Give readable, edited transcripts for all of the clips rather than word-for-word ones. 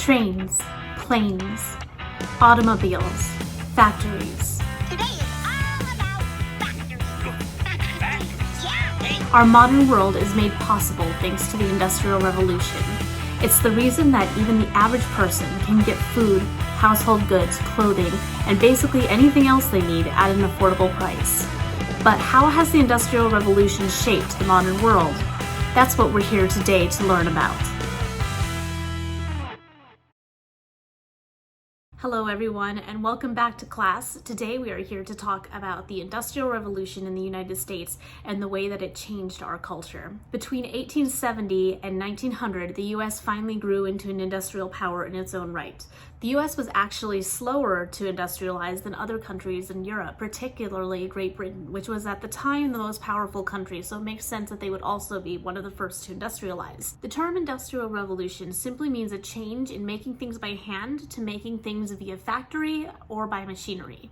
Trains, planes, automobiles, factories. Today is all about factories. Yeah. Our modern world is made possible thanks to the Industrial Revolution. It's the reason that even the average person can get food, household goods, clothing, and basically anything else they need at an affordable price. But how has the Industrial Revolution shaped the modern world? That's what we're here today to learn about. Hello everyone, and welcome back to class. Today we are here to talk about the Industrial Revolution in the United States and the way that it changed our culture. Between 1870 and 1900, the US finally grew into an industrial power in its own right. The US was actually slower to industrialize than other countries in Europe, particularly Great Britain, which was at the time the most powerful country, so it makes sense that they would also be one of the first to industrialize. The term Industrial Revolution simply means a change in making things by hand to making things via factory or by machinery.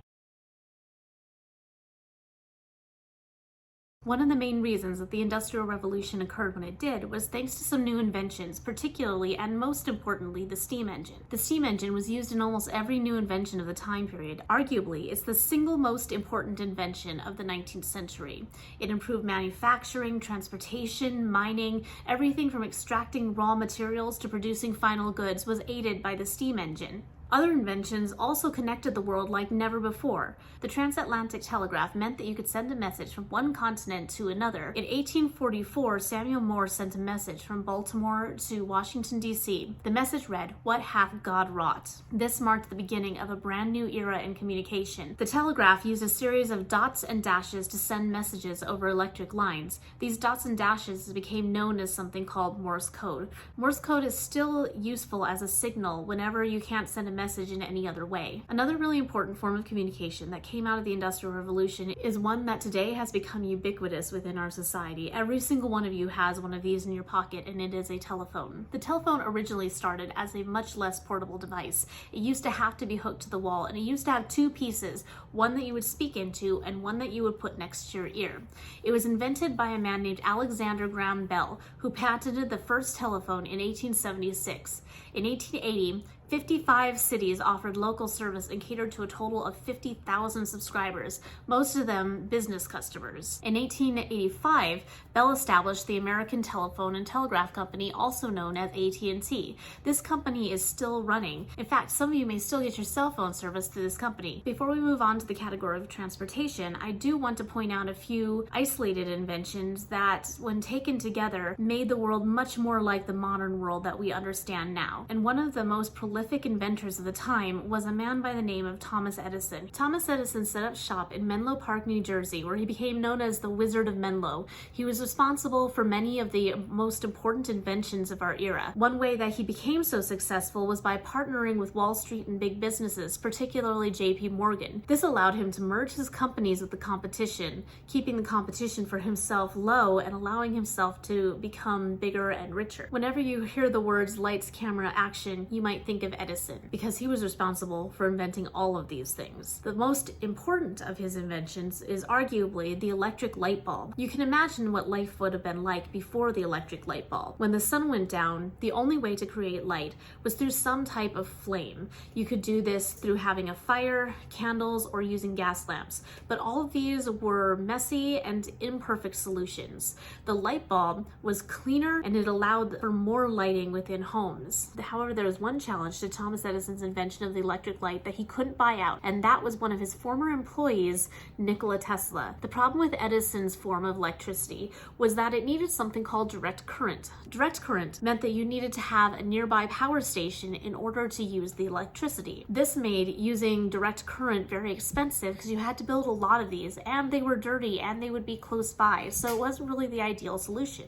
One of the main reasons that the Industrial Revolution occurred when it did was thanks to some new inventions, particularly and most importantly, the steam engine. The steam engine was used in almost every new invention of the time period. Arguably, it's the single most important invention of the 19th century. It improved manufacturing, transportation, mining, everything from extracting raw materials to producing final goods was aided by the steam engine. Other inventions also connected the world like never before. The transatlantic telegraph meant that you could send a message from one continent to another. In 1844, Samuel Morse sent a message from Baltimore to Washington, D.C. The message read, "What hath God wrought?" This marked the beginning of a brand new era in communication. The telegraph used a series of dots and dashes to send messages over electric lines. These dots and dashes became known as something called Morse code. Morse code is still useful as a signal whenever you can't send a message in any other way. Another really important form of communication that came out of the Industrial Revolution is one that today has become ubiquitous within our society. Every single one of you has one of these in your pocket, and it is a telephone. The telephone originally started as a much less portable device. It used to have to be hooked to the wall, and it used to have two pieces, one that you would speak into and one that you would put next to your ear. It was invented by a man named Alexander Graham Bell, who patented the first telephone in 1876. In 1880, 55 cities offered local service and catered to a total of 50,000 subscribers, most of them business customers. In 1885, Bell established the American Telephone and Telegraph Company, also known as AT&T. This company is still running. In fact, some of you may still get your cell phone service through this company. Before we move on to the category of transportation, I do want to point out a few isolated inventions that, when taken together, made the world much more like the modern world that we understand now. And one of the most prolific inventors of the time was a man by the name of Thomas Edison. Thomas Edison set up shop in Menlo Park, New Jersey, where he became known as the Wizard of Menlo. He was responsible for many of the most important inventions of our era. One way that he became so successful was by partnering with Wall Street and big businesses, particularly J.P. Morgan. This allowed him to merge his companies with the competition, keeping the competition for himself low and allowing himself to become bigger and richer. Whenever you hear the words lights, camera, action, you might think of Edison, because he was responsible for inventing all of these things. The most important of his inventions is arguably the electric light bulb. You can imagine what life would have been like before the electric light bulb. When the sun went down, the only way to create light was through some type of flame. You could do this through having a fire, candles, or using gas lamps, but all of these were messy and imperfect solutions. The light bulb was cleaner and it allowed for more lighting within homes. However, there was one challenge to Thomas Edison's invention of the electric light that he couldn't buy out, and that was one of his former employees, Nikola Tesla. The problem with Edison's form of electricity was that it needed something called direct current. Direct current meant that you needed to have a nearby power station in order to use the electricity. This made using direct current very expensive because you had to build a lot of these, and they were dirty and they would be close by, so it wasn't really the ideal solution.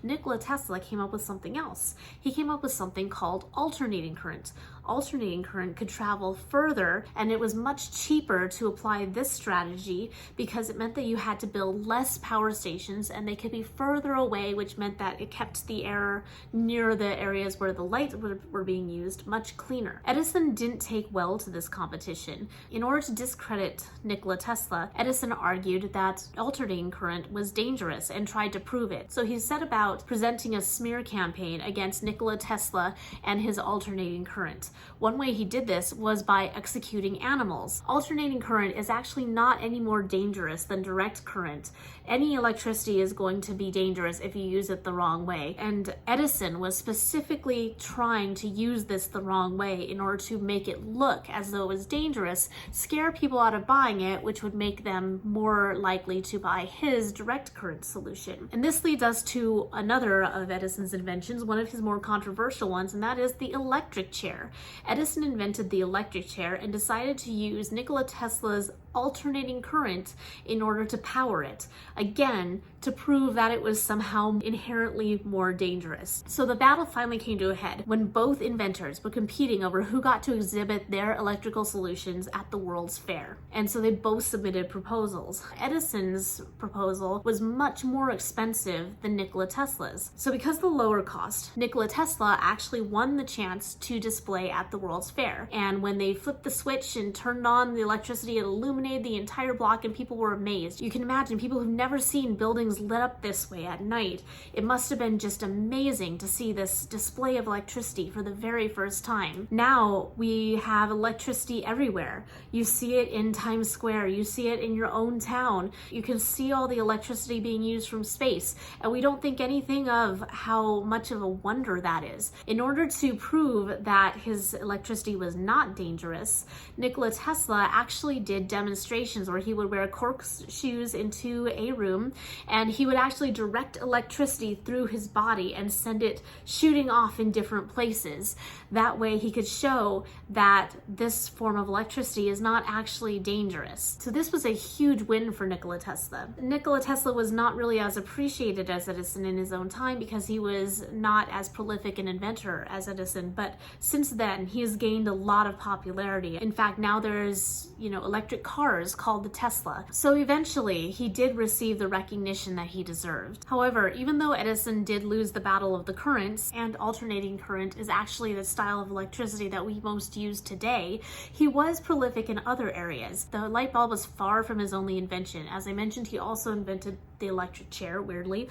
Nikola Tesla came up with something else. He came up with something called alternating current. Alternating current could travel further, and it was much cheaper to apply this strategy because it meant that you had to build less power stations and they could be further away, which meant that it kept the air near the areas where the lights were being used much cleaner. Edison didn't take well to this competition. In order to discredit Nikola Tesla, Edison argued that alternating current was dangerous and tried to prove it. So he set about presenting a smear campaign against Nikola Tesla and his alternating current. One way he did this was by executing animals. Alternating current is actually not any more dangerous than direct current. Any electricity is going to be dangerous if you use it the wrong way. And Edison was specifically trying to use this the wrong way in order to make it look as though it was dangerous, scare people out of buying it, which would make them more likely to buy his direct current solution. And this leads us to another of Edison's inventions, one of his more controversial ones, and that is the electric chair. Edison invented the electric chair and decided to use Nikola Tesla's alternating current in order to power it, again to prove that it was somehow inherently more dangerous. So the battle finally came to a head when both inventors were competing over who got to exhibit their electrical solutions at the World's Fair. And so they both submitted proposals. Edison's proposal was much more expensive than Nikola Tesla's. So because of the lower cost, Nikola Tesla actually won the chance to display at the World's Fair. And when they flipped the switch and turned on the electricity, it illuminated the entire block and people were amazed. You can imagine people who've never seen buildings lit up this way at night. It must have been just amazing to see this display of electricity for the very first time. Now we have electricity everywhere. You see it in Times Square, you see it in your own town. You can see all the electricity being used from space, and we don't think anything of how much of a wonder that is. In order to prove that his electricity was not dangerous, Nikola Tesla actually did demonstrations where he would wear corkscrews into a room and he would actually direct electricity through his body and send it shooting off in different places. That way he could show that this form of electricity is not actually dangerous. So this was a huge win for Nikola Tesla. Nikola Tesla was not really as appreciated as Edison in his own time because he was not as prolific an inventor as Edison, but since then he has gained a lot of popularity. In fact, now there's, electric cars called the Tesla. So eventually he did receive the recognition that he deserved. However, even though Edison did lose the battle of the currents, and alternating current is actually the style of electricity that we most use today, he was prolific in other areas. The light bulb was far from his only invention. As I mentioned, he also invented the electric chair, weirdly,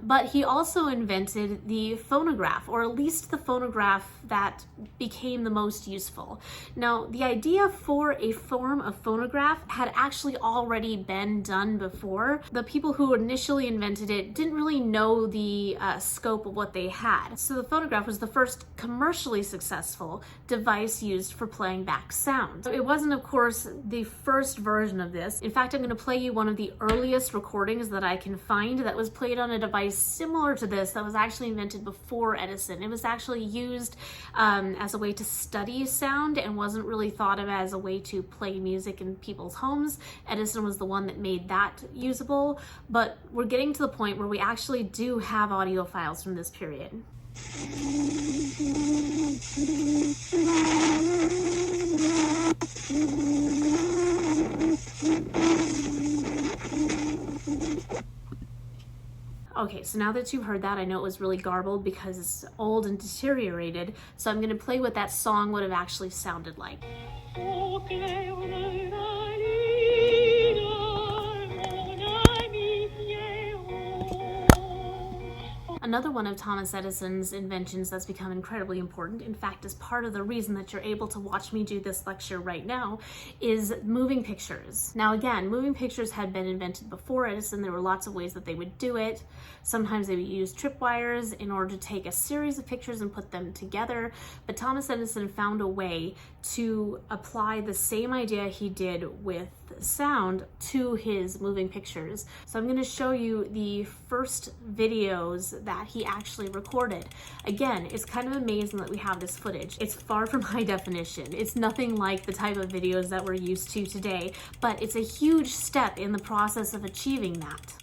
but he also invented the phonograph, or at least the phonograph that became the most useful. Now, the idea for a form of phonograph had actually already been done before. The people who initially invented it didn't really know the scope of what they had. So the phonograph was the first commercially successful device used for playing back sound. It wasn't, of course, the first version of this. In fact, I'm going to play you one of the earliest recordings that I can find that was played on a device similar to this that was actually invented before Edison. It was actually used as a way to study sound and wasn't really thought of as a way to play music in people's homes. Edison was the one that made that usable, but we're getting to the point where we actually do have audio files from this period. Okay, so now that you've heard that, I know it was really garbled because it's old and deteriorated, so I'm going to play what that song would have actually sounded like. Another one of Thomas Edison's inventions that's become incredibly important, in fact is part of the reason that you're able to watch me do this lecture right now, is moving pictures. Now again, moving pictures had been invented before Edison. There were lots of ways that they would do it. Sometimes they would use tripwires in order to take a series of pictures and put them together, but Thomas Edison found a way to apply the same idea he did with sound to his moving pictures. So I'm going to show you the first videos that he actually recorded. Again, it's kind of amazing that we have this footage. It's far from high definition. It's nothing like the type of videos that we're used to today, but it's a huge step in the process of achieving that.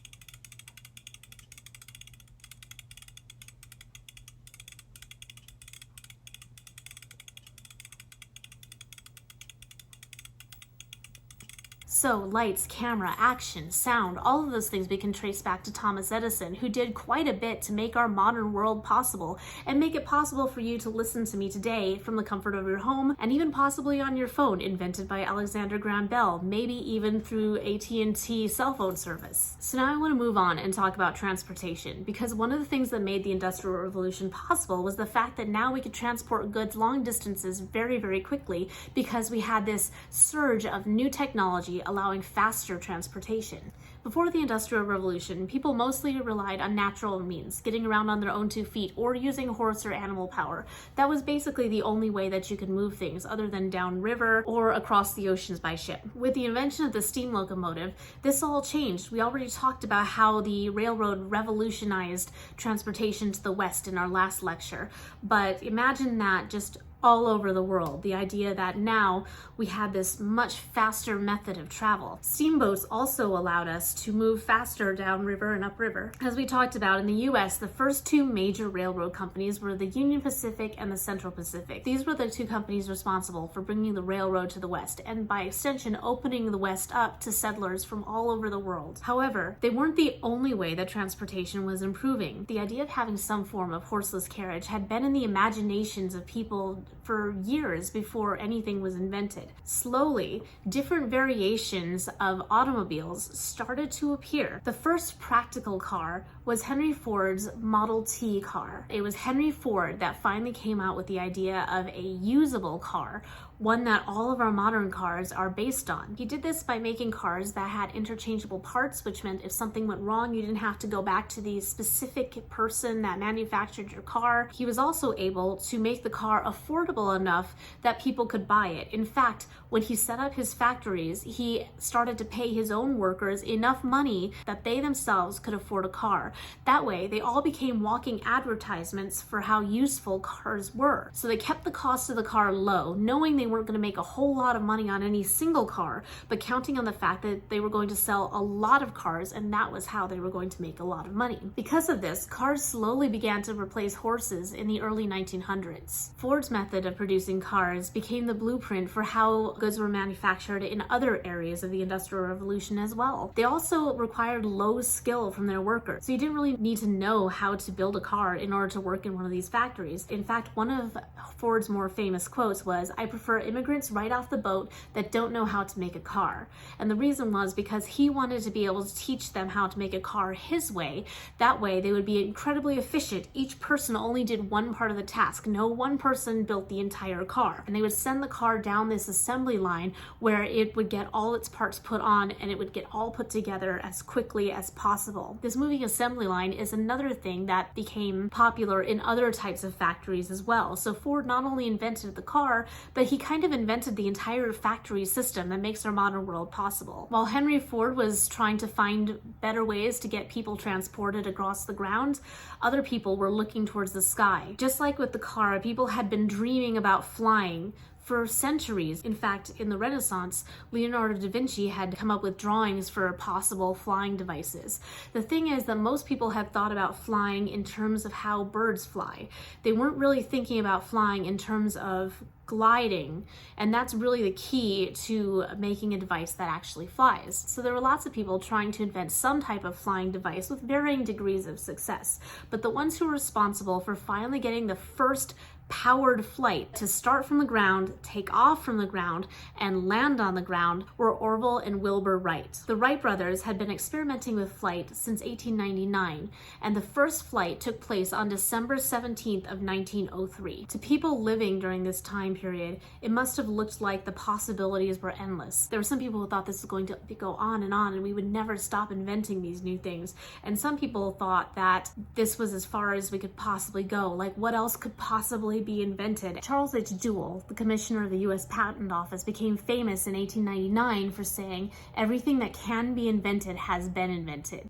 So lights, camera, action, sound, all of those things we can trace back to Thomas Edison, who did quite a bit to make our modern world possible and make it possible for you to listen to me today from the comfort of your home and even possibly on your phone, invented by Alexander Graham Bell, maybe even through AT&T cell phone service. So now I want to move on and talk about transportation, because one of the things that made the Industrial Revolution possible was the fact that now we could transport goods long distances very, very quickly because we had this surge of new technology allowing faster transportation. Before the Industrial Revolution, people mostly relied on natural means, getting around on their own 2 feet or using horse or animal power. That was basically the only way that you could move things other than downriver or across the oceans by ship. With the invention of the steam locomotive, this all changed. We already talked about how the railroad revolutionized transportation to the West in our last lecture, but imagine that just all over the world. The idea that now we had this much faster method of travel. Steamboats also allowed us to move faster downriver and upriver. As we talked about, in the US, the first 2 major railroad companies were the Union Pacific and the Central Pacific. These were the 2 companies responsible for bringing the railroad to the West, and by extension, opening the West up to settlers from all over the world. However, they weren't the only way that transportation was improving. The idea of having some form of horseless carriage had been in the imaginations of people for years before anything was invented. Slowly, different variations of automobiles started to appear. The first practical car was Henry Ford's Model T car. It was Henry Ford that finally came out with the idea of a usable car, one that all of our modern cars are based on. He did this by making cars that had interchangeable parts, which meant if something went wrong, you didn't have to go back to the specific person that manufactured your car. He was also able to make the car affordable enough that people could buy it. In fact, when he set up his factories, he started to pay his own workers enough money that they themselves could afford a car. That way, they all became walking advertisements for how useful cars were. So they kept the cost of the car low, knowing they weren't going to make a whole lot of money on any single car, but counting on the fact that they were going to sell a lot of cars, and that was how they were going to make a lot of money. Because of this, cars slowly began to replace horses in the early 1900s. Ford's method of producing cars became the blueprint for how goods were manufactured in other areas of the Industrial Revolution as well. They also required low skill from their workers, so you didn't really need to know how to build a car in order to work in one of these factories. In fact, one of Ford's more famous quotes was, "I prefer immigrants right off the boat that don't know how to make a car." And the reason was because he wanted to be able to teach them how to make a car his way. That way they would be incredibly efficient. Each person only did one part of the task. No one person built the entire car. And they would send the car down this assembly line where it would get all its parts put on and it would get all put together as quickly as possible. This moving assembly line is another thing that became popular in other types of factories as well. So Ford not only invented the car, but he kind of invented the entire factory system that makes our modern world possible. While Henry Ford was trying to find better ways to get people transported across the ground, other people were looking towards the sky. Just like with the car, people had been dreaming about flying for centuries. In fact, in the Renaissance, Leonardo da Vinci had come up with drawings for possible flying devices. The thing is that most people had thought about flying in terms of how birds fly. They weren't really thinking about flying in terms of gliding, and that's really the key to making a device that actually flies. So there were lots of people trying to invent some type of flying device with varying degrees of success, but the ones who were responsible for finally getting the first powered flight to start from the ground, take off from the ground, and land on the ground were Orville and Wilbur Wright. The Wright brothers had been experimenting with flight since 1899, and the first flight took place on December 17th of 1903. To people living during this time period, it must have looked like the possibilities were endless. There were some people who thought this was going to go on, and we would never stop inventing these new things. And some people thought that this was as far as we could possibly go. Like, what else could possibly be invented? Charles H. Dewey, the commissioner of the U.S. Patent Office, became famous in 1899 for saying, "Everything that can be invented has been invented."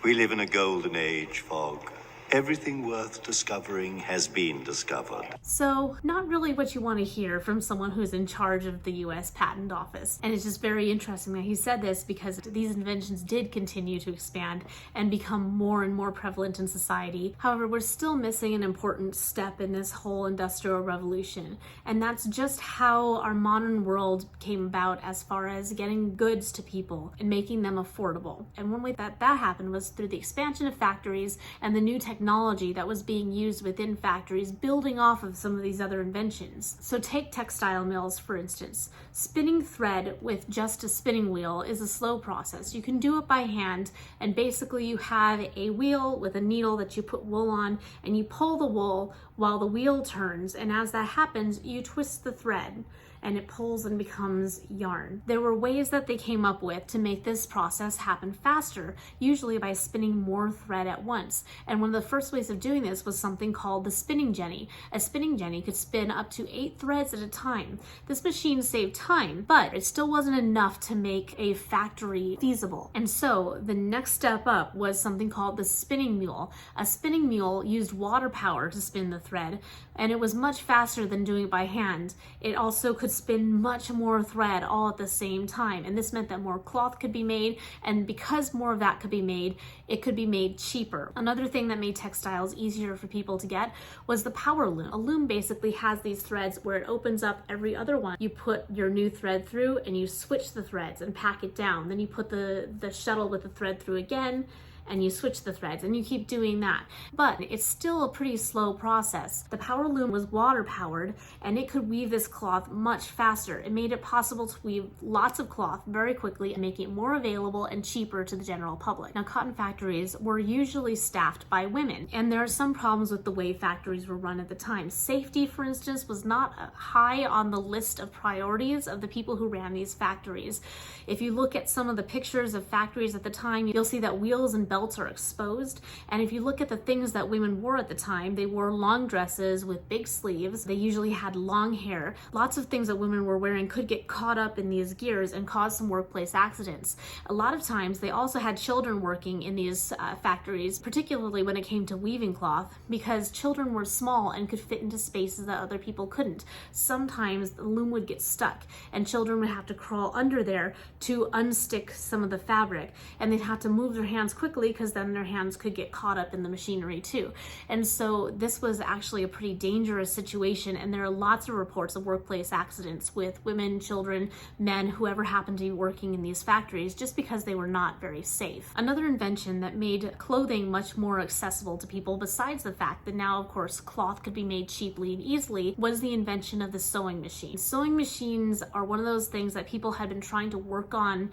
We live in a golden age, Fog. Everything worth discovering has been discovered. So, not really what you want to hear from someone who's in charge of the US Patent Office. And it's just very interesting that he said this because these inventions did continue to expand and become more and more prevalent in society. However, we're still missing an important step in this whole Industrial Revolution. And that's just how our modern world came about as far as getting goods to people and making them affordable. And one way that happened was through the expansion of factories and the new technology that was being used within factories, building off of some of these other inventions. So take textile mills, for instance. Spinning thread with just a spinning wheel is a slow process. You can do it by hand, and basically you have a wheel with a needle that you put wool on, and you pull the wool while the wheel turns, and as that happens, you twist the thread and it pulls and becomes yarn. There were ways that they came up with to make this process happen faster, usually by spinning more thread at once. And one of the first ways of doing this was something called the spinning jenny. A spinning jenny could spin up to 8 threads at a time. This machine saved time, but it still wasn't enough to make a factory feasible. And so the next step up was something called the spinning mule. A spinning mule used water power to spin the thread, and it was much faster than doing it by hand. It also could spin much more thread all at the same time, and this meant that more cloth could be made, and because more of that could be made, it could be made cheaper. Another thing that made textiles easier for people to get was the power loom. A loom basically has these threads where it opens up every other one. You put your new thread through and you switch the threads and pack it down. Then you put the shuttle with the thread through again, and you switch the threads, and you keep doing that. But it's still a pretty slow process. The power loom was water powered, and it could weave this cloth much faster. It made it possible to weave lots of cloth very quickly and make it more available and cheaper to the general public. Now, cotton factories were usually staffed by women, and there are some problems with the way factories were run at the time. Safety, for instance, was not high on the list of priorities of the people who ran these factories. If you look at some of the pictures of factories at the time, you'll see that wheels and belts are exposed. And if you look at the things that women wore at the time, they wore long dresses with big sleeves. They usually had long hair. Lots of things that women were wearing could get caught up in these gears and cause some workplace accidents. A lot of times they also had children working in these factories, particularly when it came to weaving cloth, because children were small and could fit into spaces that other people couldn't. Sometimes the loom would get stuck and children would have to crawl under there to unstick some of the fabric, and they'd have to move their hands quickly because then their hands could get caught up in the machinery too. And so this was actually a pretty dangerous situation, and there are lots of reports of workplace accidents with women, children, men, whoever happened to be working in these factories, just because they were not very safe. Another invention that made clothing much more accessible to people, besides the fact that now of course cloth could be made cheaply and easily, was the invention of the sewing machine. Sewing machines are one of those things that people had been trying to work on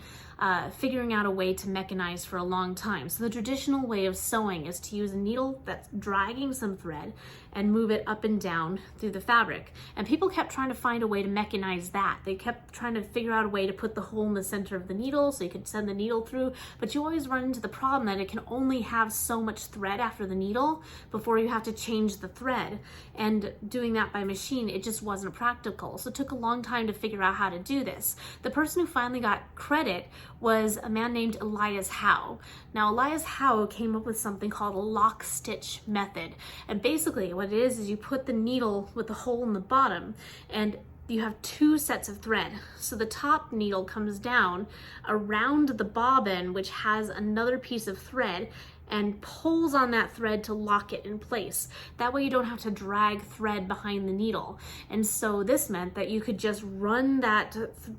figuring out a way to mechanize for a long time. So the traditional way of sewing is to use a needle that's dragging some thread and move it up and down through the fabric. And people kept trying to find a way to mechanize that. They kept trying to figure out a way to put the hole in the center of the needle so you could send the needle through, but you always run into the problem that it can only have so much thread after the needle before you have to change the thread. And doing that by machine, it just wasn't practical. So it took a long time to figure out how to do this. The person who finally got credit was a man named Elias Howe. Now, Elias Howe came up with something called a lock stitch method. And basically what it is you put the needle with the hole in the bottom, and you have 2 sets of thread. So the top needle comes down around the bobbin, which has another piece of thread, and pulls on that thread to lock it in place. That way you don't have to drag thread behind the needle. And so this meant that you could just run that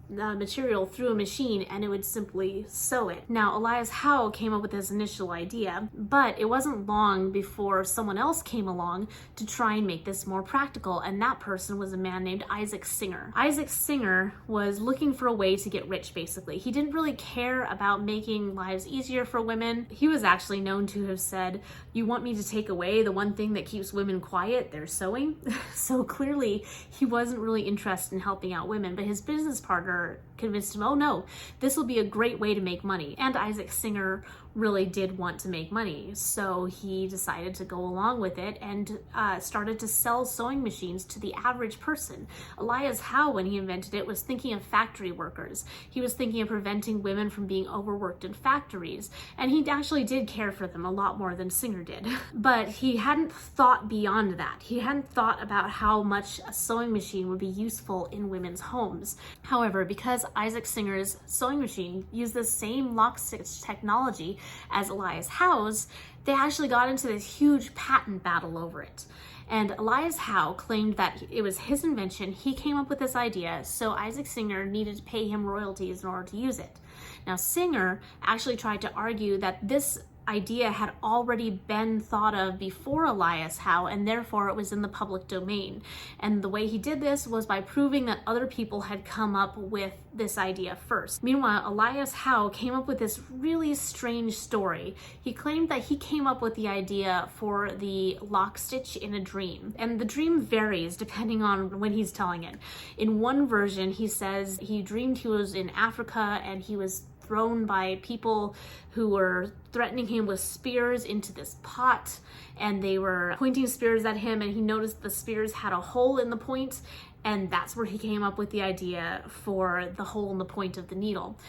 material through a machine and it would simply sew it. Now, Elias Howe came up with this initial idea, but it wasn't long before someone else came along to try and make this more practical, and that person was a man named Isaac Singer. Isaac Singer was looking for a way to get rich, basically. He didn't really care about making lives easier for women. He was actually known to have said, "You want me to take away the one thing that keeps women quiet? They're sewing." So clearly he wasn't really interested in helping out women, but his business partner convinced him, "Oh no, this will be a great way to make money." And Isaac Singer really did want to make money, so he decided to go along with it and started to sell sewing machines to the average person. Elias Howe, when he invented it, was thinking of factory workers. He was thinking of preventing women from being overworked in factories, and he actually did care for for them a lot more than Singer did. But he hadn't thought beyond that. He hadn't thought about how much a sewing machine would be useful in women's homes. However, because Isaac Singer's sewing machine used the same lock stitch technology as Elias Howe's, they actually got into this huge patent battle over it. And Elias Howe claimed that it was his invention, he came up with this idea, so Isaac Singer needed to pay him royalties in order to use it. Now, Singer actually tried to argue that this idea had already been thought of before Elias Howe, and therefore it was in the public domain. And the way he did this was by proving that other people had come up with this idea first. Meanwhile, Elias Howe came up with this really strange story. He claimed that he came up with the idea for the lock stitch in a dream. And the dream varies depending on when he's telling it. In one version, he says he dreamed he was in Africa and he was thrown by people who were threatening him with spears into this pot, and they were pointing spears at him, and he noticed the spears had a hole in the point, and that's where he came up with the idea for the hole in the point of the needle.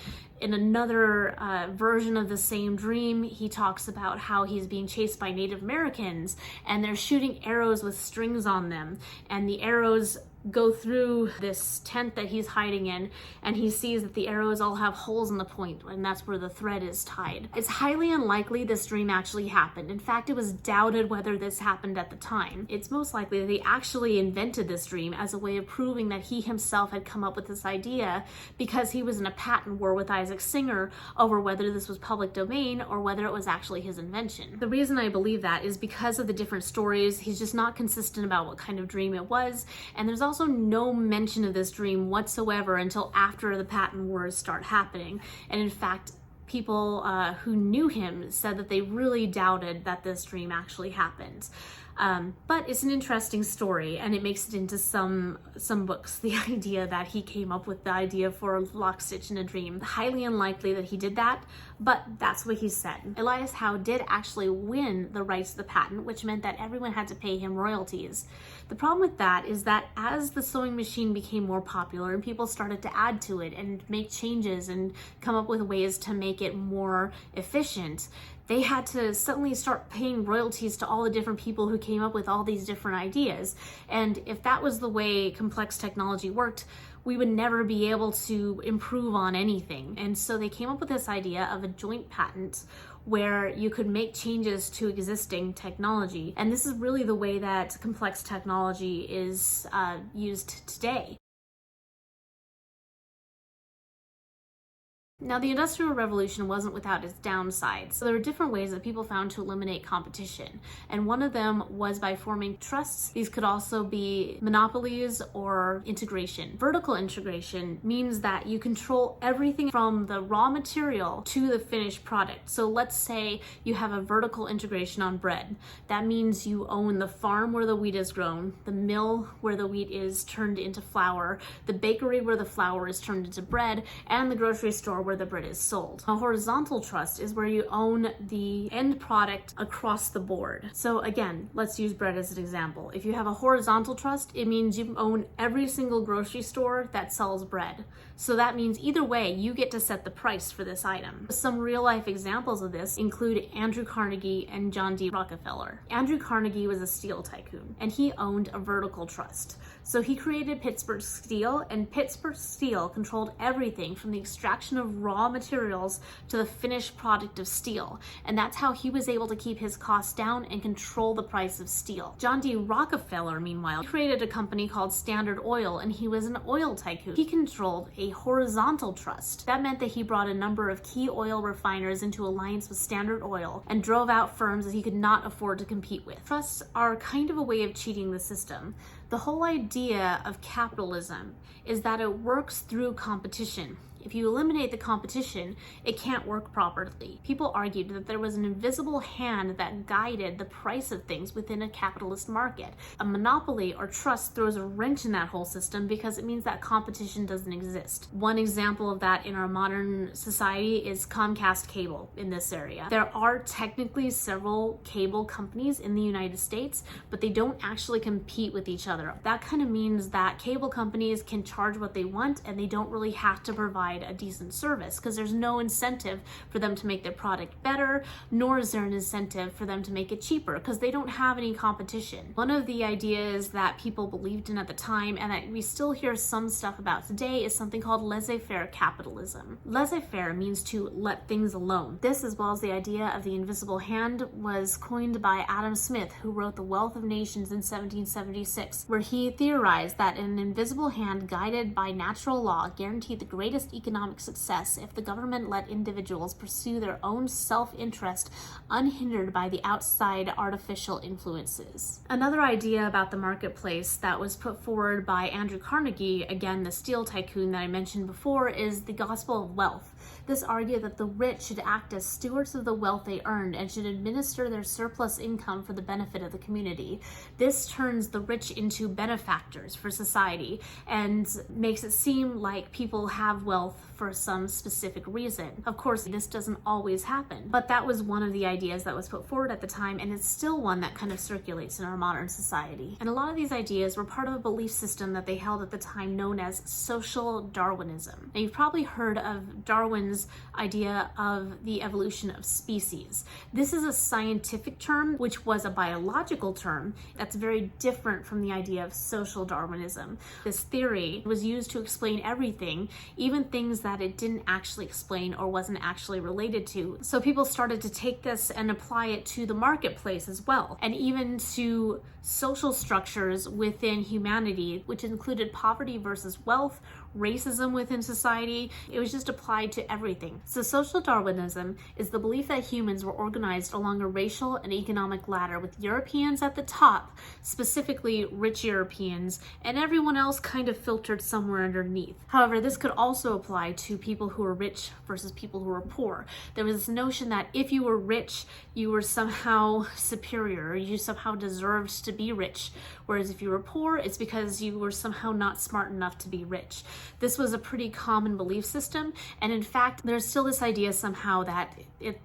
In another version of the same dream, he talks about how he's being chased by Native Americans, and they're shooting arrows with strings on them, and the arrows go through this tent that he's hiding in, and he sees that the arrows all have holes in the point, and that's where the thread is tied. It's highly unlikely this dream actually happened. In fact, it was doubted whether this happened at the time. It's most likely that he actually invented this dream as a way of proving that he himself had come up with this idea, because he was in a patent war with Isaac Singer over whether this was public domain or whether it was actually his invention. The reason I believe that is because of the different stories. He's just not consistent about what kind of dream it was, and there's also no mention of this dream whatsoever until after the patent wars start happening. And in fact, people who knew him said that they really doubted that this dream actually happened. But it's an interesting story, and it makes it into some books, the idea that he came up with the idea for lock stitch in a dream. Highly unlikely that he did that, but that's what he said. Elias Howe did actually win the rights to the patent, which meant that everyone had to pay him royalties. The problem with that is that as the sewing machine became more popular and people started to add to it and make changes and come up with ways to make it more efficient, they had to suddenly start paying royalties to all the different people who came up with all these different ideas. And if that was the way complex technology worked, we would never be able to improve on anything. And so they came up with this idea of a joint patent where you could make changes to existing technology. And this is really the way that complex technology is used today. Now, the Industrial Revolution wasn't without its downsides. So there were different ways that people found to eliminate competition. And one of them was by forming trusts. These could also be monopolies or integration. Vertical integration means that you control everything from the raw material to the finished product. So let's say you have a vertical integration on bread. That means you own the farm where the wheat is grown, the mill where the wheat is turned into flour, the bakery where the flour is turned into bread, and the grocery store where the bread is sold. A horizontal trust is where you own the end product across the board. So again, let's use bread as an example. If you have a horizontal trust, it means you own every single grocery store that sells bread. So that means either way, you get to set the price for this item. Some real life examples of this include Andrew Carnegie and John D. Rockefeller. Andrew Carnegie was a steel tycoon, and he owned a vertical trust. So he created Pittsburgh Steel, and Pittsburgh Steel controlled everything from the extraction of raw materials to the finished product of steel. And that's how he was able to keep his costs down and control the price of steel. John D. Rockefeller, meanwhile, created a company called Standard Oil, and he was an oil tycoon. He controlled a horizontal trust. That meant that he brought a number of key oil refiners into alliance with Standard Oil and drove out firms that he could not afford to compete with. Trusts are kind of a way of cheating the system. The whole idea of capitalism is that it works through competition. If you eliminate the competition, it can't work properly. People argued that there was an invisible hand that guided the price of things within a capitalist market. A monopoly or trust throws a wrench in that whole system because it means that competition doesn't exist. One example of that in our modern society is Comcast Cable in this area. There are technically several cable companies in the United States, but they don't actually compete with each other. That kind of means that cable companies can charge what they want and they don't really have to provide provide a decent service, because there's no incentive for them to make their product better, nor is there an incentive for them to make it cheaper, because they don't have any competition. One of the ideas that people believed in at the time, and that we still hear some stuff about today, is something called laissez-faire capitalism. Laissez-faire means to let things alone. This, as well as the idea of the invisible hand, was coined by Adam Smith, who wrote The Wealth of Nations in 1776, where he theorized that an invisible hand guided by natural law guaranteed the greatest economic success if the government let individuals pursue their own self-interest unhindered by the outside artificial influences. Another idea about the marketplace that was put forward by Andrew Carnegie, again the steel tycoon that I mentioned before, is the gospel of wealth. This argued that the rich should act as stewards of the wealth they earned and should administer their surplus income for the benefit of the community. This turns the rich into benefactors for society and makes it seem like people have wealth for some specific reason. Of course, this doesn't always happen, but that was one of the ideas that was put forward at the time, and it's still one that kind of circulates in our modern society. And a lot of these ideas were part of a belief system that they held at the time known as social Darwinism. Now, you've probably heard of Darwin's idea of the evolution of species. This is a scientific term, which was a biological term that's very different from the idea of social Darwinism. This theory was used to explain everything, even things that it didn't actually explain or wasn't actually related to. So people started to take this and apply it to the marketplace as well, and even to social structures within humanity, which included poverty versus wealth, racism within society. It was just applied to everything. So social Darwinism is the belief that humans were organized along a racial and economic ladder, with Europeans at the top, specifically rich Europeans, and everyone else kind of filtered somewhere underneath. However, this could also apply to people who were rich versus people who were poor. There was this notion that if you were rich, you were somehow superior, or you somehow deserved to be rich, whereas if you were poor, it's because you were somehow not smart enough to be rich. This was a pretty common belief system, and in fact, there's still this idea somehow that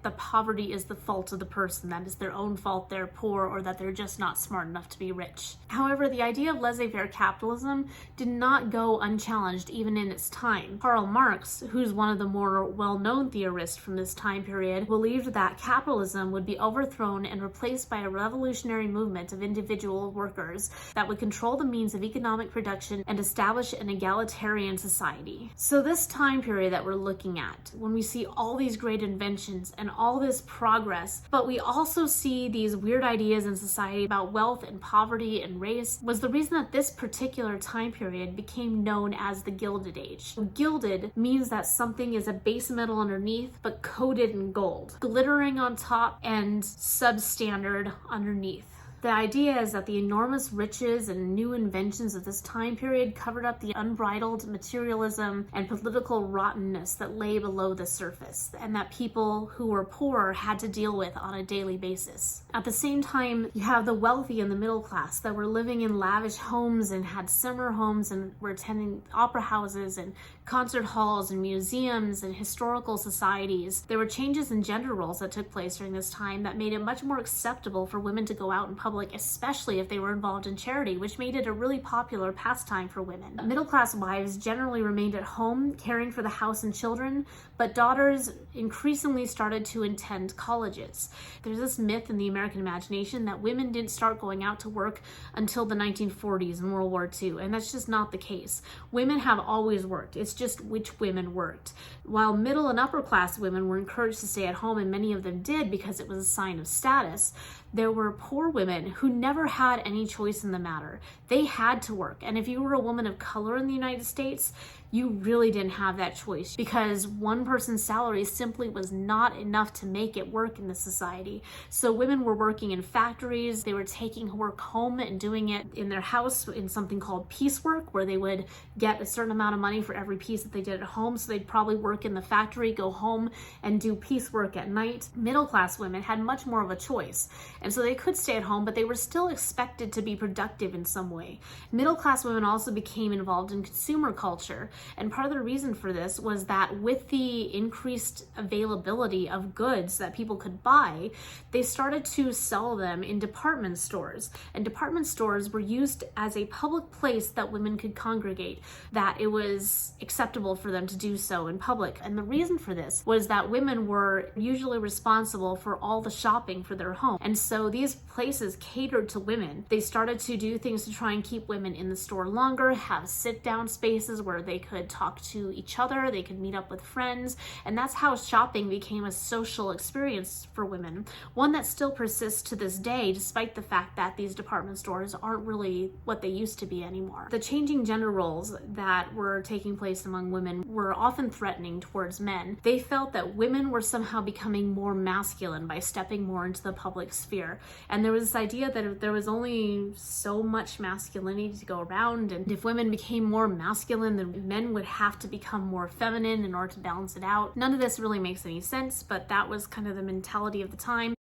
the poverty is the fault of the person, that it's their own fault they're poor, or that they're just not smart enough to be rich. However, the idea of laissez-faire capitalism did not go unchallenged even in its time. Karl Marx, who's one of the more well-known theorists from this time period, believed that capitalism would be overthrown and replaced by a revolutionary movement of individual workers that would control the means of economic production and establish an egalitarian society. So this time period that we're looking at, when we see all these great inventions and all this progress, but we also see these weird ideas in society about wealth and poverty and race, was the reason that this particular time period became known as the Gilded Age. Gilded means that something is a base metal underneath, but coated in gold, glittering on top and substandard underneath. The idea is that the enormous riches and new inventions of this time period covered up the unbridled materialism and political rottenness that lay below the surface, and that people who were poor had to deal with on a daily basis. At the same time, you have the wealthy and the middle class that were living in lavish homes and had summer homes and were attending opera houses and concert halls and museums and historical societies. There were changes in gender roles that took place during this time that made it much more acceptable for women to go out in public, especially if they were involved in charity, which made it a really popular pastime for women. Middle-class wives generally remained at home, caring for the house and children, but daughters increasingly started to attend colleges. There's this myth in the American imagination that women didn't start going out to work until the 1940s and World War II, and that's just not the case. Women have always worked. It's just which women worked. While middle and upper class women were encouraged to stay at home, and many of them did because it was a sign of status, there were poor women who never had any choice in the matter. They had to work. And if you were a woman of color in the United States, you really didn't have that choice, because one person's salary simply was not enough to make it work in this society. So women were working in factories, they were taking work home and doing it in their house in something called piecework, where they would get a certain amount of money for every piece that they did at home. So they'd probably work in the factory, go home and do piecework at night. Middle class women had much more of a choice. And so they could stay at home, but they were still expected to be productive in some way. Middle-class women also became involved in consumer culture. And part of the reason for this was that with the increased availability of goods that people could buy, they started to sell them in department stores. And department stores were used as a public place that women could congregate, that it was acceptable for them to do so in public. And the reason for this was that women were usually responsible for all the shopping for their home. And so these places catered to women. They started to do things to try and keep women in the store longer, have sit-down spaces where they could talk to each other, they could meet up with friends, and that's how shopping became a social experience for women, one that still persists to this day, despite the fact that these department stores aren't really what they used to be anymore. The changing gender roles that were taking place among women were often threatening towards men. They felt that women were somehow becoming more masculine by stepping more into the public sphere. And there was this idea that there was only so much masculinity to go around, and if women became more masculine, then men would have to become more feminine in order to balance it out. None of this really makes any sense, but that was kind of the mentality of the time.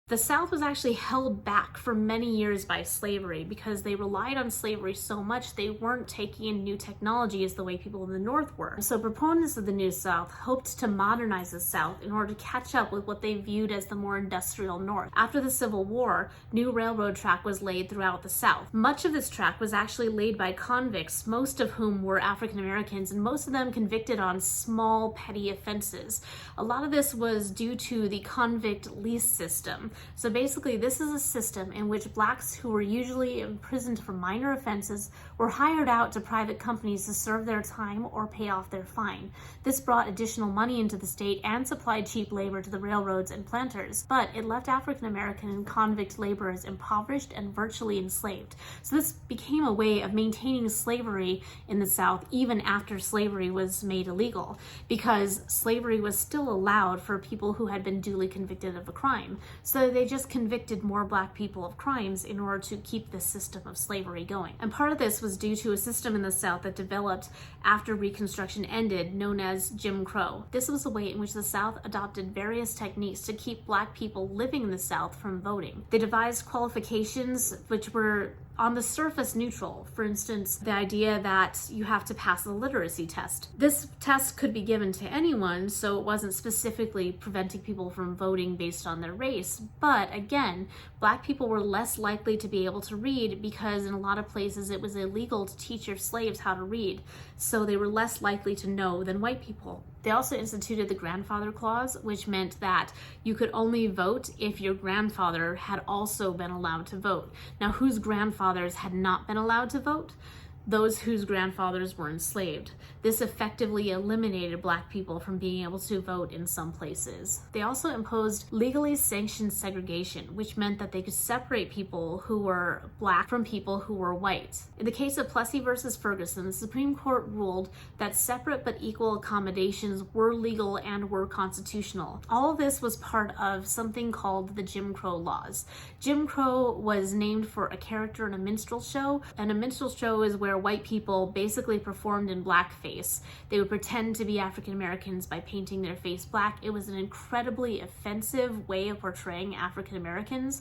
The South was actually held back for many years by slavery because they relied on slavery so much they weren't taking in new technologies the way people in the North were. So proponents of the New South hoped to modernize the South in order to catch up with what they viewed as the more industrial North. After the Civil War, new railroad track was laid throughout the South. Much of this track was actually laid by convicts, most of whom were African Americans, and most of them convicted on small, petty offenses. A lot of this was due to the convict lease system. So basically, this is a system in which blacks who were usually imprisoned for minor offenses were hired out to private companies to serve their time or pay off their fine. This brought additional money into the state and supplied cheap labor to the railroads and planters, but it left African American and convict laborers impoverished and virtually enslaved. So this became a way of maintaining slavery in the South even after slavery was made illegal, because slavery was still allowed for people who had been duly convicted of a crime. So they just convicted more black people of crimes in order to keep this system of slavery going. And part of this was due to a system in the South that developed after Reconstruction ended, known as Jim Crow. This was a way in which the South adopted various techniques to keep black people living in the South from voting. They devised qualifications which were on the surface neutral. For instance, the idea that you have to pass the literacy test. This test could be given to anyone, so it wasn't specifically preventing people from voting based on their race. But again, black people were less likely to be able to read because in a lot of places it was illegal to teach your slaves how to read. So they were less likely to know than white people. They also instituted the grandfather clause, which meant that you could only vote if your grandfather had also been allowed to vote. Now, whose grandfathers had not been allowed to vote? Those whose grandfathers were enslaved. This effectively eliminated black people from being able to vote in some places. They also imposed legally sanctioned segregation, which meant that they could separate people who were black from people who were white. In the case of Plessy versus Ferguson, the Supreme Court ruled that separate but equal accommodations were legal and were constitutional. All of this was part of something called the Jim Crow laws. Jim Crow was named for a character in a minstrel show, and a minstrel show is where white people basically performed in blackface. They would pretend to be African Americans by painting their face black. It was an incredibly offensive way of portraying African Americans,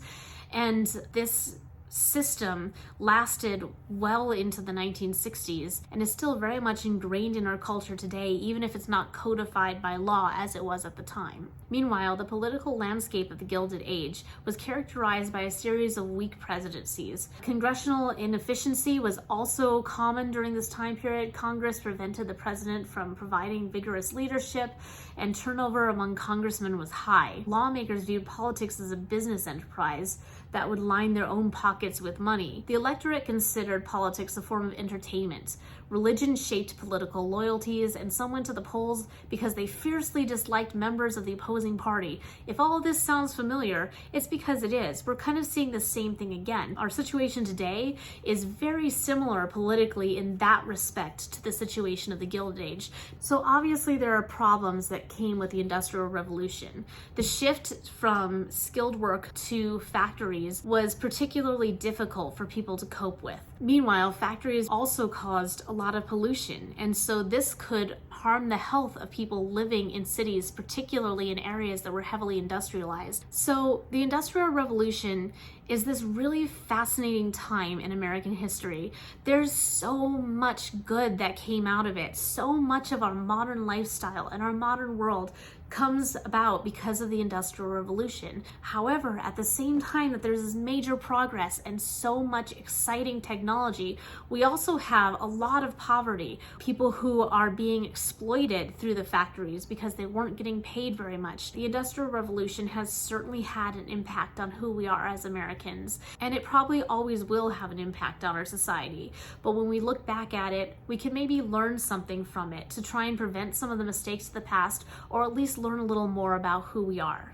and this system lasted well into the 1960s and is still very much ingrained in our culture today, even if it's not codified by law as it was at the time. Meanwhile, the political landscape of the Gilded Age was characterized by a series of weak presidencies. Congressional inefficiency was also common during this time period. Congress prevented the president from providing vigorous leadership, and turnover among congressmen was high. Lawmakers viewed politics as a business enterprise that would line their own pockets with money. The electorate considered politics a form of entertainment. Religion shaped political loyalties, and some went to the polls because they fiercely disliked members of the opposing party. If all of this sounds familiar, it's because it is. We're kind of seeing the same thing again. Our situation today is very similar politically in that respect to the situation of the Gilded Age. So obviously there are problems that came with the Industrial Revolution. The shift from skilled work to factories factories was particularly difficult for people to cope with. Meanwhile, factories also caused a lot of pollution, and so this could harm the health of people living in cities, particularly in areas that were heavily industrialized. So the Industrial Revolution is this really fascinating time in American history. There's so much good that came out of it. So much of our modern lifestyle and our modern world comes about because of the Industrial Revolution. However, at the same time that there's this major progress and so much exciting technology, we also have a lot of poverty, people who are being exploited through the factories because they weren't getting paid very much. The Industrial Revolution has certainly had an impact on who we are as Americans, and it probably always will have an impact on our society. But when we look back at it, we can maybe learn something from it to try and prevent some of the mistakes of the past, or at least learn a little more about who we are.